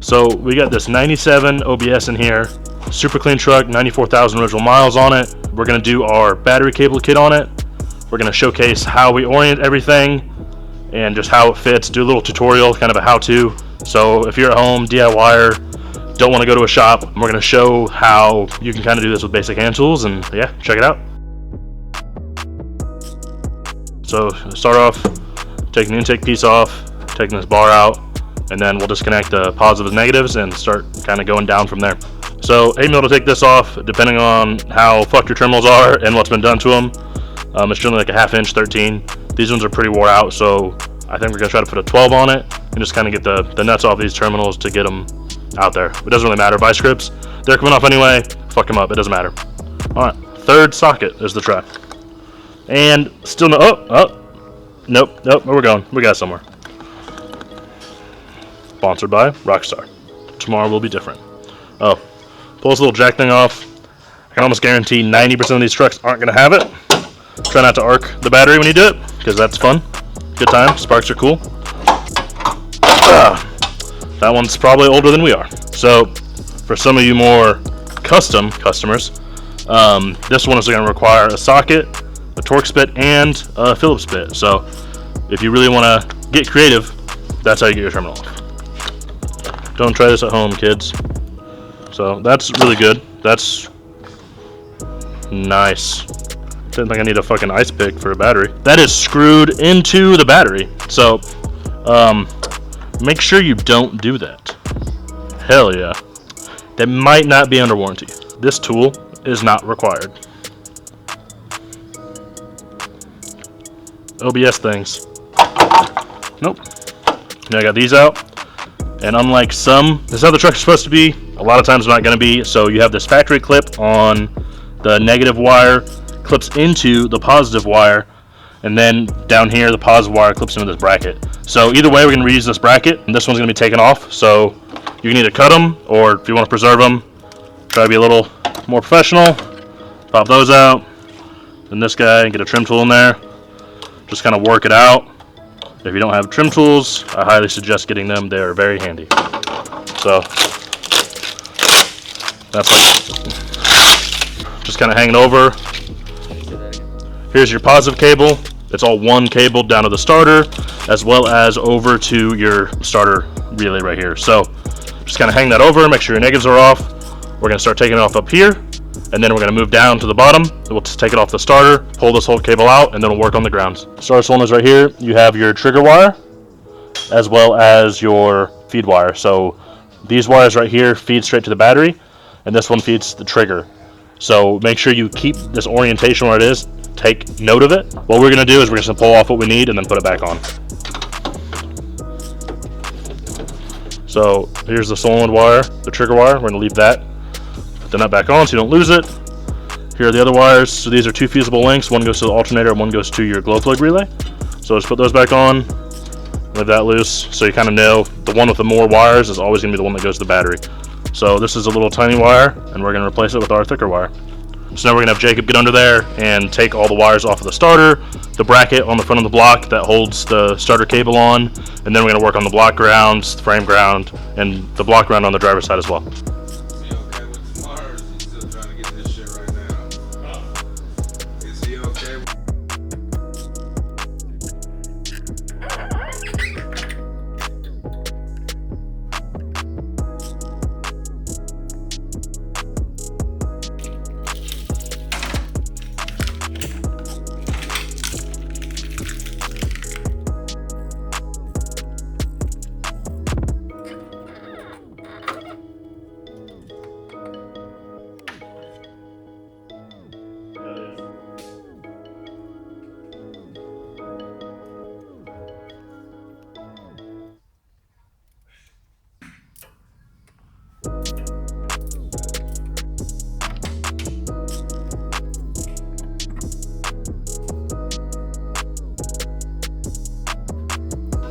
So we got this 97 OBS in here, super clean truck, 94,000 original miles on it. We're gonna do our battery cable kit on it. We're gonna showcase how we orient everything and just how it fits, do a little tutorial, kind of a how-to. So if you're at home, DIYer, don't want to go to a shop, we're going to show how you can kind of do this with basic hand tools, and yeah, check it out. So start off taking the intake piece off, taking this bar out, and then we'll disconnect the positives and negatives and start kind of going down from there. So 8mm to take this off, depending on how fucked your terminals are and what's been done to them. It's generally like a 1/2 inch 13. These ones are pretty wore out, so I think we're gonna try to put a 12 on it and just kind of get the nuts off these terminals to get them out there. It doesn't really matter. Vice grips, they're coming off anyway. Fuck them up. It doesn't matter. All right, third socket is the try. And still no. Nope. Where we're going? We got somewhere. Sponsored by Rockstar. Tomorrow will be different. Oh, pull this little jack thing off. I can almost guarantee 90% of these trucks aren't gonna have it. Try not to arc the battery when you do it, because that's fun. Good time. Sparks are cool. That one's probably older than we are. So, for some of you more custom customers, this one is going to require a socket, a Torx bit, and a Phillips bit. So, if you really want to get creative, that's how you get your terminal off. Don't try this at home, kids. So, that's really good. That's nice. Didn't think I need a fucking ice pick for a battery. That is screwed into the battery. So, make sure you don't do that. Hell yeah. That might not be under warranty. This tool is not required. OBS things. Nope. Now I got these out. And unlike some, this is how the truck is supposed to be. A lot of times not going to be. So you have this factory clip on the negative wire, clips into the positive wire, and then down here the positive wire clips into this bracket. So either way, we're going to reuse this bracket, and this one's going to be taken off. So you can either cut them, or if you want to preserve them, try to be a little more professional, pop those out, then this guy, and get a trim tool in there. Just kind of work it out. If you don't have trim tools, I highly suggest getting them. They are very handy. So that's like just kind of hanging over. Here's your positive cable. It's all one cable down to the starter, as well as over to your starter relay right here. So just kind of hang that over, make sure your negatives are off. We're going to start taking it off up here, and then we're going to move down to the bottom. We'll just take it off the starter, pull this whole cable out, and then we'll work on the grounds. Starter solenoid is right here. You have your trigger wire, as well as your feed wire. So these wires right here feed straight to the battery, and this one feeds the trigger. So make sure you keep this orientation where it is. Take note of it. What we're going to do is we're just going to pull off what we need and then put it back on. So here's the solenoid wire, the trigger wire. We're going to leave that. Put the nut back on so you don't lose it. Here are the other wires. So these are two fusible links. One goes to the alternator and one goes to your glow plug relay. So just put those back on. Leave that loose so you kind of know the one with the more wires is always going to be the one that goes to the battery. So this is a little tiny wire, and we're going to replace it with our thicker wire. So now we're going to have Jacob get under there and take all the wires off of the starter, the bracket on the front of the block that holds the starter cable on, and then we're going to work on the block grounds, the frame ground, and the block ground on the driver's side as well.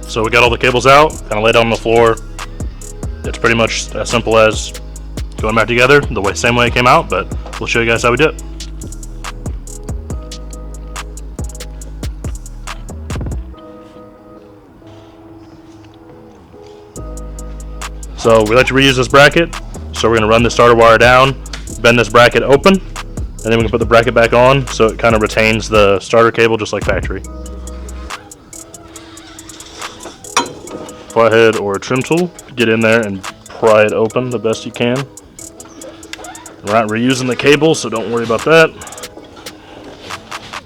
So we got all the cables out, kind of laid on the floor. It's pretty much as simple as going back together the same way it came out, but we'll show you guys how we do it. So we like to reuse this bracket. So we're going to run the starter wire down, bend this bracket open, and then we can put the bracket back on so it kind of retains the starter cable just like factory. Flathead or a trim tool, get in there and pry it open the best you can. We're not reusing the cable, so don't worry about that.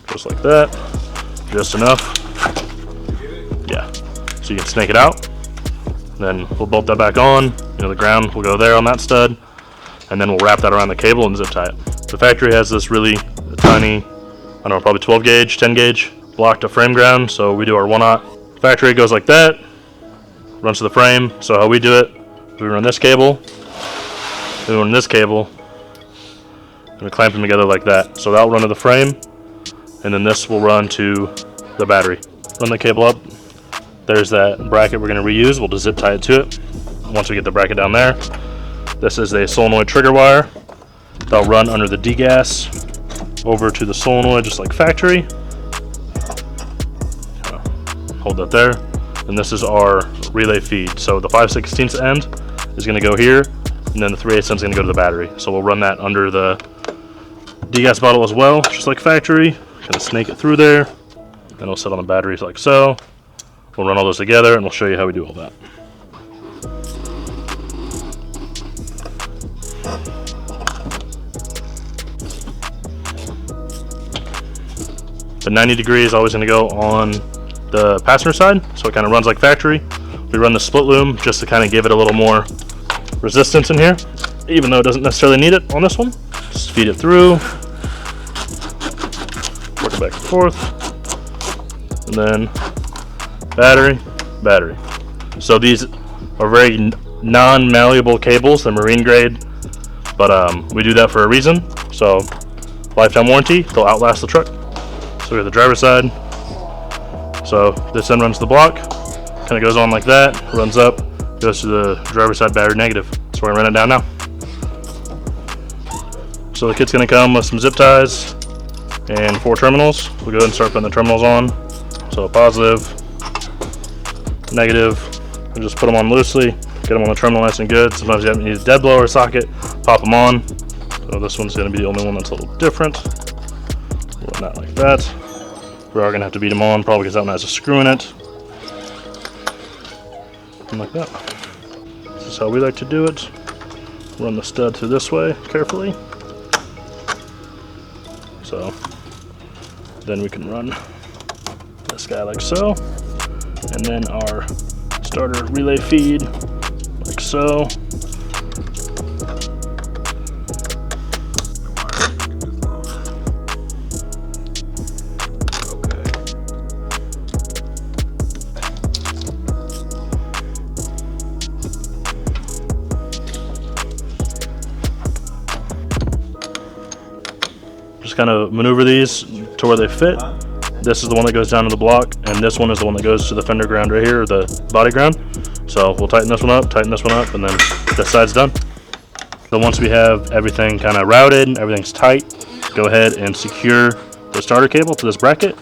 Just like that, just enough. Yeah, so you can snake it out. Then we'll bolt that back on. You know, the ground will go there on that stud, and then we'll wrap that around the cable and zip tie it. The factory has this really tiny, I don't know, probably 12 gauge, 10 gauge block to frame ground, so we do our 1/0. Factory goes like that, runs to the frame. So how we do it, we run this cable, then we run this cable, and we clamp them together like that. So that'll run to the frame, and then this will run to the battery. Run the cable up. There's that bracket we're going to reuse. We'll just zip tie it to it once we get the bracket down there. This is a solenoid trigger wire. That'll run under the degas over to the solenoid just like factory. Hold that there. And this is our relay feed. So the 5/16 end is going to go here, and then the 3/8 end is going to go to the battery. So we'll run that under the degas bottle as well, just like factory. Kind of snake it through there. Then it'll sit on the batteries like so. We'll run all those together and we'll show you how we do all that. The 90 degree is always going to go on the passenger side, so it kind of runs like factory. We run the split loom just to kind of give it a little more resistance in here, even though it doesn't necessarily need it on this one. Just feed it through, work it back and forth, and then battery, battery. So these are very non-malleable cables. They're marine grade, but we do that for a reason. So lifetime warranty, they'll outlast the truck. So we have the driver's side. So this end runs the block, kind of goes on like that, runs up, goes to the driver's side battery negative. So we're gonna run it down now. So the kit's gonna come with some zip ties and 4 terminals. We'll go ahead and start putting the terminals on. So positive, negative, and just put them on loosely, get them on the terminal nice and good. Sometimes you need a dead blower socket, pop them on. So this one's going to be the only one that's a little different. Run that like that. We are going to have to beat them on probably because that one has a screw in it. And like that. This is how we like to do it. Run the stud through this way carefully. So then we can run this guy like so. And then our starter relay feed, like so. Just kind of maneuver these to where they fit. This is the one that goes down to the block, and this one is the one that goes to the fender ground right here, or the body ground. So we'll tighten this one up, and then this side's done. Then once we have everything kind of routed, everything's tight, go ahead and secure the starter cable to this bracket.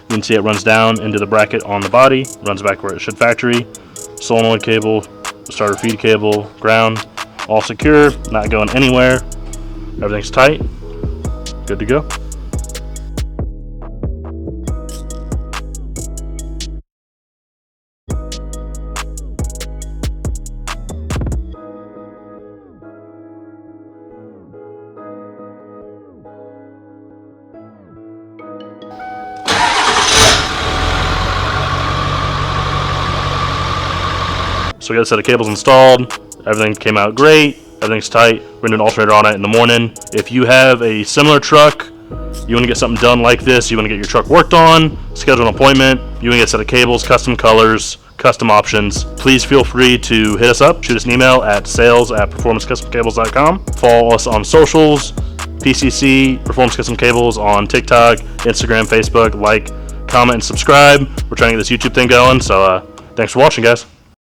You can see it runs down into the bracket on the body, runs back where it should factory. Solenoid cable, starter feed cable, ground, all secure, not going anywhere. Everything's tight, good to go. So we got a set of cables installed, everything came out great, everything's tight. We're gonna do an alternator on it in the morning. If you have a similar truck, you wanna get something done like this, you wanna get your truck worked on, schedule an appointment, you wanna get a set of cables, custom colors, custom options, please feel free to hit us up, shoot us an email at sales@performancecustomcables.com. Follow us on socials, PCC, Performance Custom Cables on TikTok, Instagram, Facebook, like, comment, and subscribe. We're trying to get this YouTube thing going, so thanks for watching, guys.